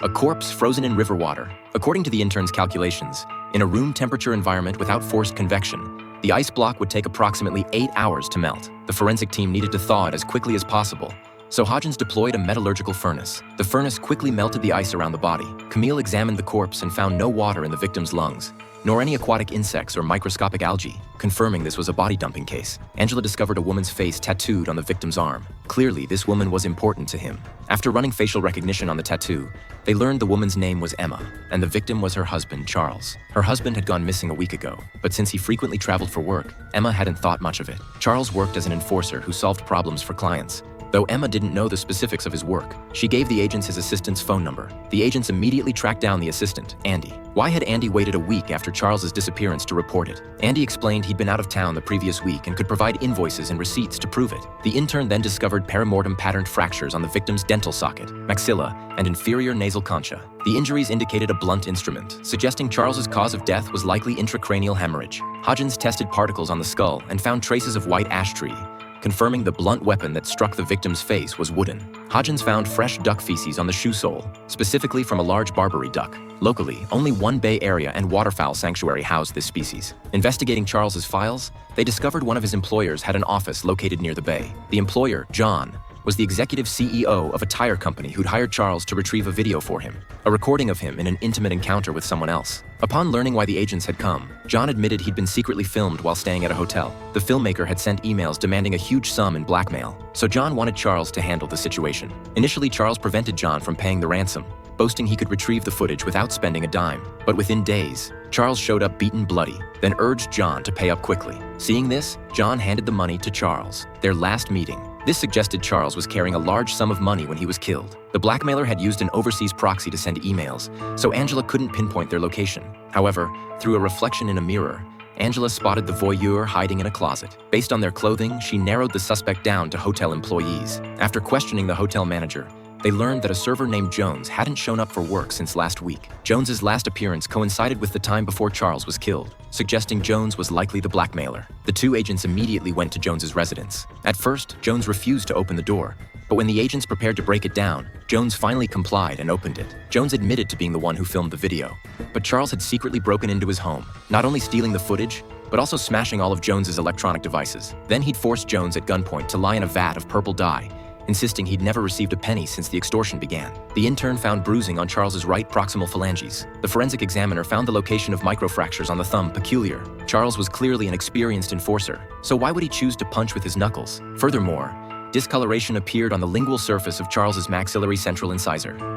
A corpse frozen in river water. According to the intern's calculations, in a room temperature environment without forced convection, the ice block would take approximately 8 hours to melt. The forensic team needed to thaw it as quickly as possible, so Hodgins deployed a metallurgical furnace. The furnace quickly melted the ice around the body. Camille examined the corpse and found no water in the victim's lungs, nor any aquatic insects or microscopic algae, confirming this was a body dumping case. Angela discovered a woman's face tattooed on the victim's arm. Clearly, this woman was important to him. After running facial recognition on the tattoo, they learned the woman's name was Emma, and the victim was her husband, Charles. Her husband had gone missing a week ago, but since he frequently traveled for work, Emma hadn't thought much of it. Charles worked as an enforcer who solved problems for clients. Though Emma didn't know the specifics of his work, she gave the agents his assistant's phone number. The agents immediately tracked down the assistant, Andy. Why had Andy waited a week after Charles's disappearance to report it? Andy explained he'd been out of town the previous week and could provide invoices and receipts to prove it. The intern then discovered perimortem patterned fractures on the victim's dental socket, maxilla, and inferior nasal concha. The injuries indicated a blunt instrument, suggesting Charles's cause of death was likely intracranial hemorrhage. Hodgins tested particles on the skull and found traces of white ash tree, confirming the blunt weapon that struck the victim's face was wooden. Hodgins found fresh duck feces on the shoe sole, specifically from a large Barbary duck. Locally, only one Bay Area and waterfowl sanctuary housed this species. Investigating Charles's files, they discovered one of his employers had an office located near the bay. The employer, John, was the executive CEO of a tire company who'd hired Charles to retrieve a video for him, a recording of him in an intimate encounter with someone else. Upon learning why the agents had come, John admitted he'd been secretly filmed while staying at a hotel. The filmmaker had sent emails demanding a huge sum in blackmail, so John wanted Charles to handle the situation. Initially, Charles prevented John from paying the ransom, boasting he could retrieve the footage without spending a dime. But within days, Charles showed up beaten bloody, then urged John to pay up quickly. Seeing this, John handed the money to Charles. Their last meeting. This suggested Charles was carrying a large sum of money when he was killed. The blackmailer had used an overseas proxy to send emails, so Angela couldn't pinpoint their location. However, through a reflection in a mirror, Angela spotted the voyeur hiding in a closet. Based on their clothing, she narrowed the suspect down to hotel employees. After questioning the hotel manager, they learned that a server named Jones hadn't shown up for work since last week. Jones's last appearance coincided with the time before Charles was killed, suggesting Jones was likely the blackmailer. The two agents immediately went to Jones's residence. At first, Jones refused to open the door, but when the agents prepared to break it down, Jones finally complied and opened it. Jones admitted to being the one who filmed the video, but Charles had secretly broken into his home, not only stealing the footage, but also smashing all of Jones's electronic devices. Then he'd forced Jones at gunpoint to lie in a vat of purple dye, insisting he'd never received a penny since the extortion began. The intern found bruising on Charles's right proximal phalanges. The forensic examiner found the location of microfractures on the thumb peculiar. Charles was clearly an experienced enforcer, so why would he choose to punch with his knuckles? Furthermore, discoloration appeared on the lingual surface of Charles's maxillary central incisor.